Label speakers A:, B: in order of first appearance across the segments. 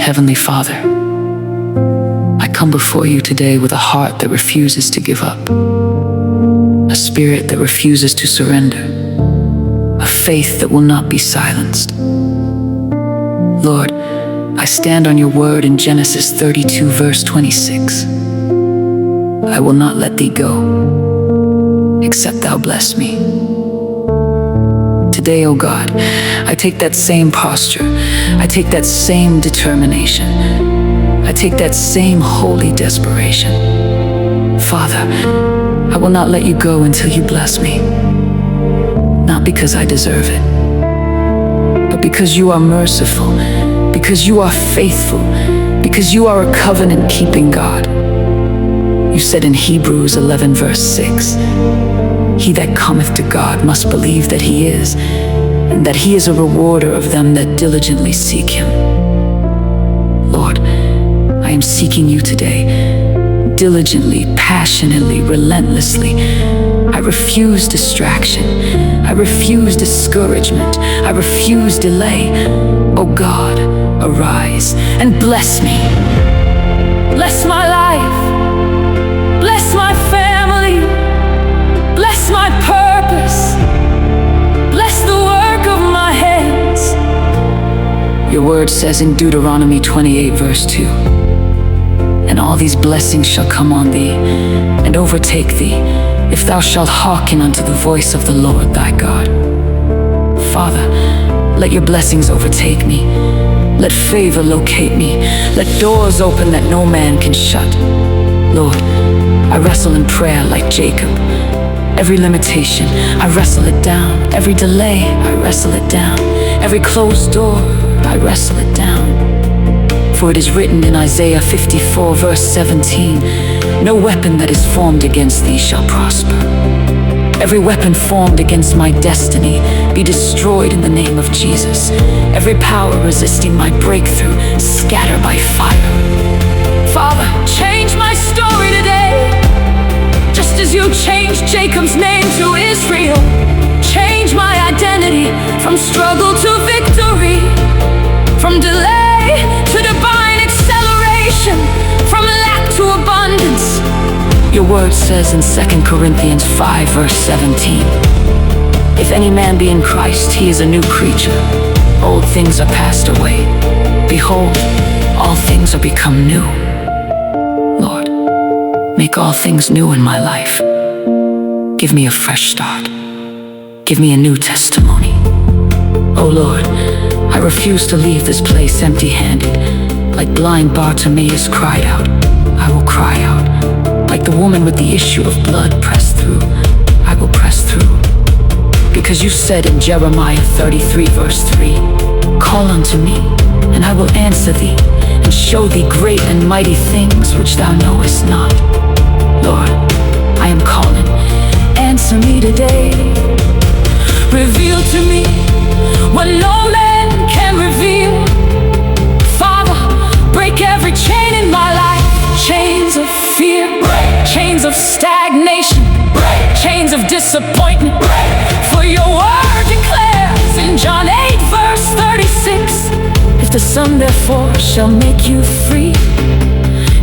A: Heavenly Father, I come before you today with a heart that refuses to give up, a spirit that refuses to surrender, a faith that will not be silenced. Lord, I stand on your word in Genesis 32, verse 26. I will not let thee go, except thou bless me. Today, O God, I take that same posture, I take that same determination, I take that same holy desperation. Father, I will not let you go until you bless me, not because I deserve it, but because you are merciful, because you are faithful, because you are a covenant-keeping God. You said in Hebrews 11, verse 6, he that cometh to God must believe that he is, and that he is a rewarder of them that diligently seek him. Lord, I am seeking you today, diligently, passionately, relentlessly. I refuse distraction. I refuse discouragement. I refuse delay. Oh God, arise and bless me. Bless my life. Bless my family. Bless my purpose. Bless the work of my hands. Your word says in Deuteronomy 28, verse 2, and all these blessings shall come on thee and overtake thee, if thou shalt hearken unto the voice of the Lord thy God. Father, let your blessings overtake me. Let favor locate me. Let doors open that no man can shut. Lord, I wrestle in prayer like Jacob. Every limitation, I wrestle it down. Every delay, I wrestle it down. Every closed door, I wrestle it down. For it is written in Isaiah 54, verse 17, no weapon that is formed against thee shall prosper. Every weapon formed against my destiny be destroyed in the name of Jesus. Every power resisting my breakthrough, scatter by fire. Father, change my story today. Just as you changed Jacob's name to Israel, change my identity from struggle to victory, from delay to divine acceleration, from lack to abundance. Your word says in 2 Corinthians 5, verse 17, if any man be in Christ, he is a new creature. Old things are passed away. Behold, all things are become new. Lord, make all things new in my life. Give me a fresh start. Give me a new testimony. Oh Lord, I refuse to leave this place empty-handed. Like blind Bartimaeus cried out, I will cry out. Like the woman with the issue of blood pressed through, I will press through. Because you said in Jeremiah 33, verse 3, call unto me, and I will answer thee, and show thee great and mighty things which thou knowest not. Lord, I am calling. Answer me today. Reveal to me what no man can reveal. Father, break every chain in my life. Chains of fear, break. Chains of stagnation, break. Chains of disappointment, break. For your word declares in John 8, verse 36, if the Son therefore shall make you free,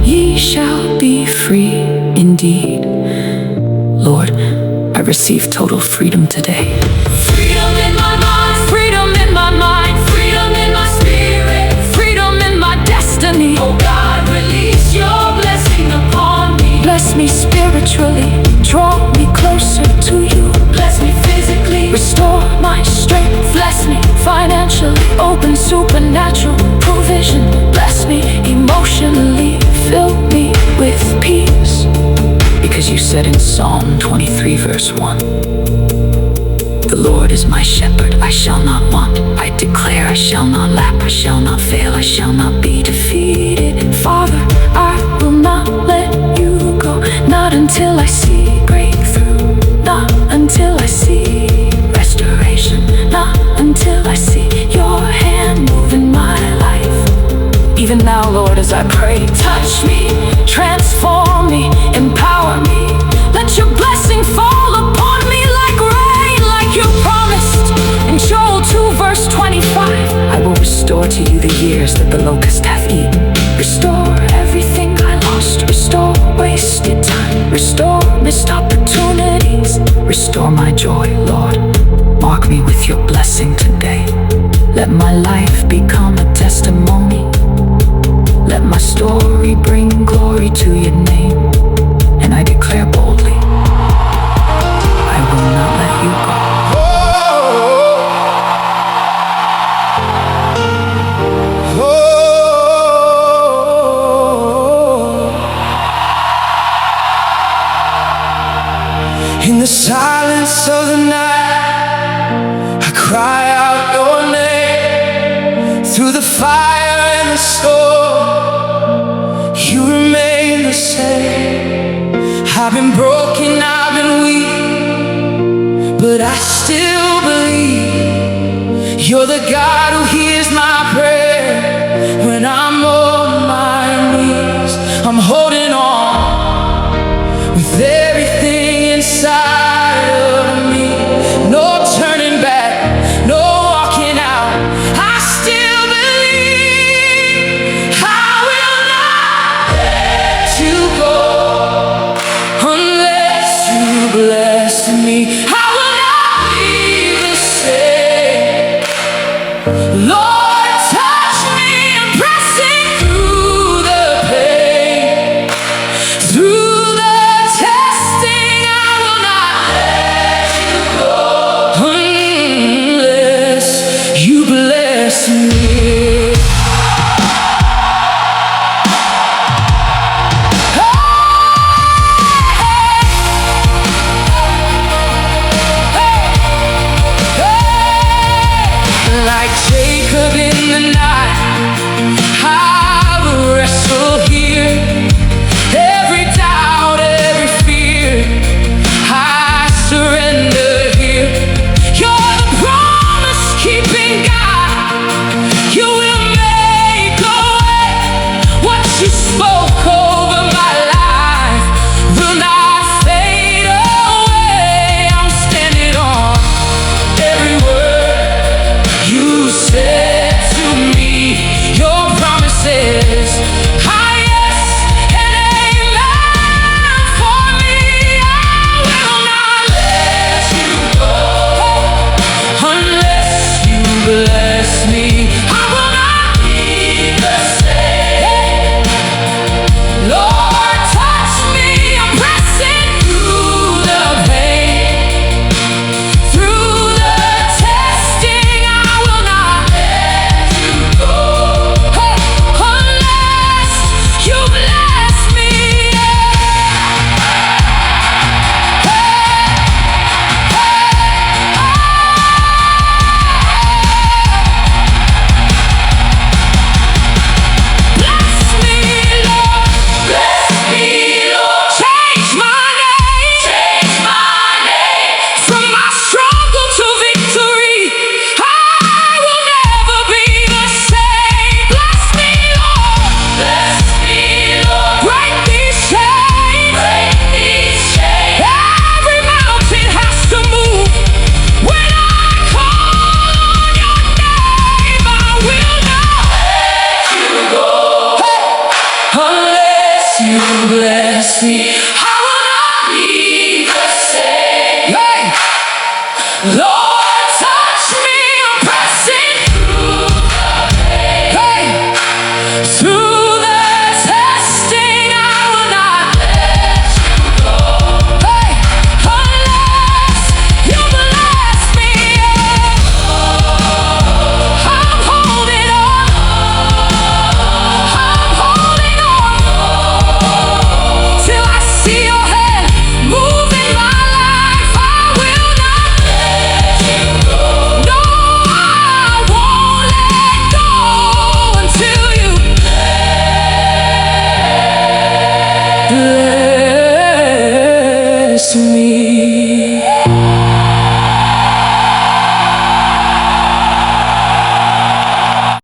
A: ye shall be free indeed. Lord, I receive total freedom today. Freedom in my mind, freedom in my mind, freedom in my spirit, freedom in my destiny. Oh God, release your blessing upon me. Bless me spiritually, draw me closer to you. Bless me physically, restore my strength. Bless me financially, open supernatural provision. Bless me emotionally, fill me with peace. Because you said in Psalm 23, verse 1, the Lord is my shepherd, I shall not want. I declare I shall not lack, I shall not fail, I shall not be defeated. Father, I will not let you go, not until I see breakthrough, not until I see restoration, not until I see your hand move in my life. Even now, Lord, as I pray, touch me, transform me, empower me. Let your blessing fall upon me like rain, like you promised in Joel 2, verse 25. I will restore restore to you the years that the locust hath eaten. Restore everything I lost. Restore wasted time. Restore missed opportunities. Restore my joy, Lord. Mark me with your blessing today. Let my life become a testimony. Let my story bring glory to your name. And I declare boldly, I will not let you go.
B: In the silence of the night, I cry out your name. Through the fire and the storm, you remain the same. I've been broken, I've been weak, but I still believe you're the God who hears my prayer. When I'm on my knees, I'm holding on with everything inside of me. No turning back, no walking out. I still believe I will not let you go unless you bless me. I will not be the same. Lord, touch me, I'm pressing through the pain, through the testing. I will not let you go unless you bless me. Like Jacob in the night, I will wrestle here. Every doubt, every fear, I surrender here. You're the promise-keeping God. You will make a way. What you spoke over my life will not fade away. I'm standing on every word you said to me. Your promises are yes and amen for me. I will not let you go unless you bless me. I will not be the same. Lord, touch me, I'm pressing through the pain, through the testing. I will not let you go unless you bless me. Bless me, Lord. Bless me, Lord. Change my name. Change my name. From my struggle to victory, I will never be the same. Bless me, Lord. Bless me, Lord. Break these chains. Break these chains. Every mountain has to move. When I call on your name, I will not let you go unless you bless me. I will not be the same. Hey! Lord, touch me, I'm pressing through the pain. Hey! Through the testing, I will not let you go. Hey! Unless you bless me. I'm holding on. I'm holding on till I see your hand move in my life. I will not let you go. No, I won't let go until you bless